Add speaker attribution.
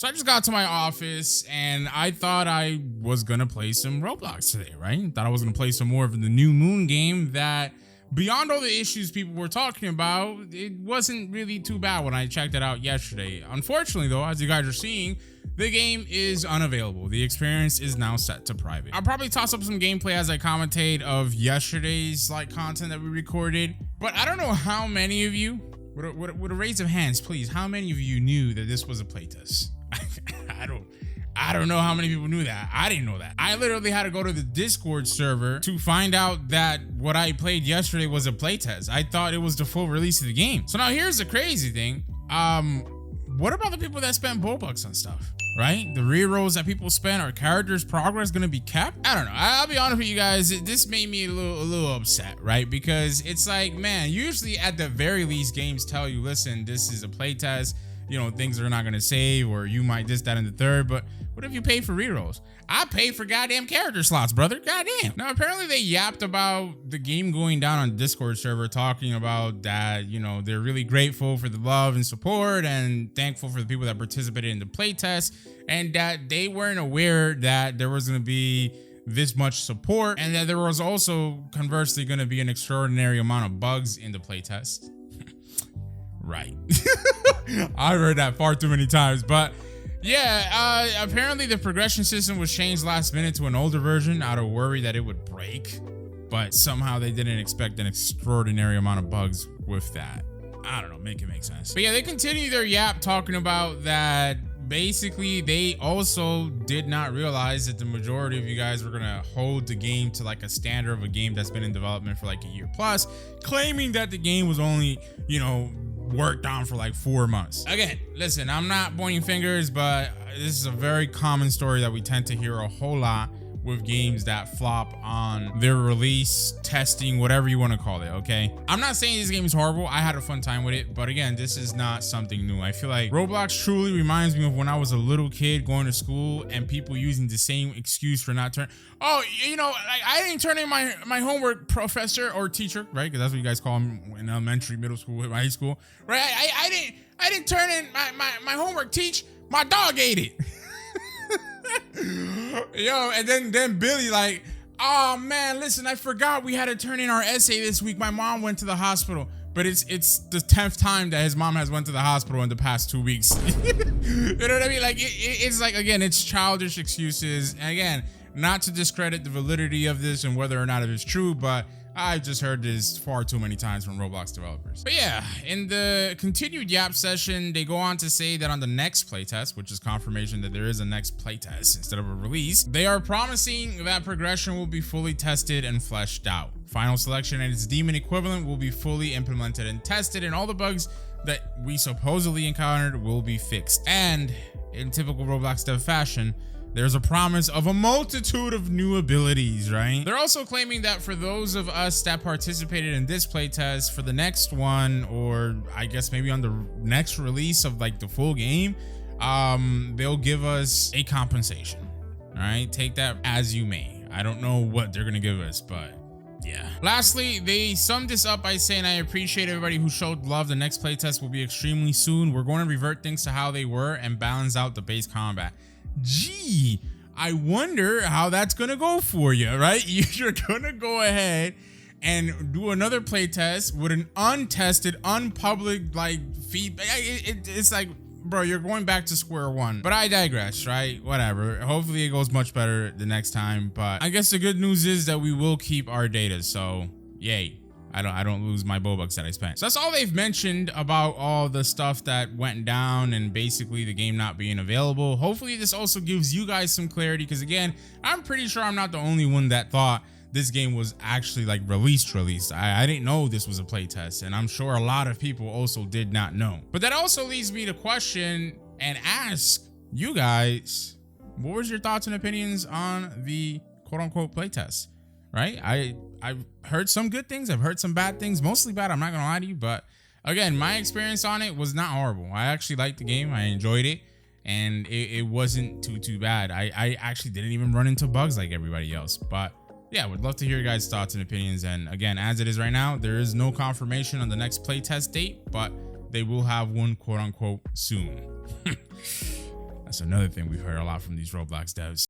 Speaker 1: So I just got to my office and I thought I was gonna play some Roblox today, right? Thought I was gonna play some more of the new Moon game that, beyond all the issues people were talking about, it wasn't really too bad when I checked it out yesterday. Unfortunately though, as you guys are seeing, the game is unavailable. The experience is now set to private. I'll probably toss up some gameplay as I commentate of yesterday's content that we recorded, but I don't know how many of you, with a raise of hands, please, how many of you knew that this was a playtest? I don't know how many people knew that. I didn't know that. I literally had to go to the Discord server to find out that what I played yesterday was a playtest. I thought it was the full release of the game. So now here's the crazy thing. What about the people that spend Robux on stuff, right? The rerolls that people spend, are characters' progress gonna be kept? I don't know. I'll be honest with you guys. This made me a little upset, right? Because it's like, man, usually at the very least, games tell you, listen, this is a playtest. You know, things are not gonna save, or you might this, that, and the third. But what if you pay for rerolls? I pay for goddamn character slots, brother. Goddamn. Now, apparently they yapped about the game going down on Discord server, talking about that, you know, they're really grateful for the love and support and thankful for the people that participated in the playtest, and that they weren't aware that there was gonna be this much support, and that there was also conversely gonna be an extraordinary amount of bugs in the playtest. Right. I heard that far too many times, but yeah, apparently the progression system was changed last minute to an older version out of worry that it would break, but somehow they didn't expect an extraordinary amount of bugs with that. I don't know, make it make sense. But yeah, they continue their yap talking about that. Basically, they also did not realize that the majority of you guys were gonna hold the game to like a standard of a game that's been in development for like a year plus, claiming that the game was only, you know, worked on for like 4 months. Again, listen, I'm not pointing fingers, but this is a very common story that we tend to hear a whole lot with games that flop on their release, testing, whatever you want to call it, okay? I'm not saying this game is horrible. I had a fun time with it, but again, this is not something new. I feel like Roblox truly reminds me of when I was a little kid going to school and people using the same excuse for not turning. Oh, you know, like, I didn't turn in my homework, professor or teacher, right? Because that's what you guys call them in elementary, middle school, high school, right? I didn't turn in my homework, teach. My dog ate it. Yo, and then Billy like, oh man, listen, I forgot we had to turn in our essay this week. My mom went to the hospital. But it's the 10th time that his mom has went to the hospital in the past 2 weeks. You know what I mean? Like it's like, again, it's childish excuses. And again, not to discredit the validity of this and whether or not it is true, but I've just heard this far too many times from Roblox developers. But yeah, in the continued yap session, they go on to say that on the next playtest, which is confirmation that there is a next playtest instead of a release, they are promising that progression will be fully tested and fleshed out. Final selection and its demon equivalent will be fully implemented and tested, and all the bugs that we supposedly encountered will be fixed. And in typical Roblox dev fashion, there's a promise of a multitude of new abilities, right? They're also claiming that for those of us that participated in this playtest, for the next one, or I guess maybe on the next release of like the full game, they'll give us a compensation. All right, take that as you may. I don't know what they're gonna give us, but yeah. Lastly, they summed this up by saying, I appreciate everybody who showed love. The next playtest will be extremely soon. We're going to revert things to how they were and balance out the base combat. Gee, I wonder how that's gonna go for you, right? You're gonna go ahead and do another playtest with an untested, unpublic like feedback. It's like, bro, you're going back to square one. But I digress, right? Whatever. Hopefully it goes much better the next time. But I guess the good news is that we will keep our data. So yay. I don't lose my Robux that I spent. So that's all they've mentioned about all the stuff that went down and basically the game not being available. Hopefully this also gives you guys some clarity, because again, I'm pretty sure I'm not the only one that thought this game was actually like released. I didn't know this was a playtest, and I'm sure a lot of people also did not know. But that also leads me to question and ask you guys, what was your thoughts and opinions on the quote-unquote playtest? Right? I've heard some good things. I've heard some bad things, mostly bad. I'm not gonna lie to you, but again, my experience on it was not horrible. I actually liked the game. I enjoyed it, and it wasn't too bad. I actually didn't even run into bugs like everybody else. But yeah, would love to hear your guys' thoughts and opinions. And again, as it is right now, there is no confirmation on the next playtest date, but they will have one quote unquote soon. That's another thing we've heard a lot from these Roblox devs.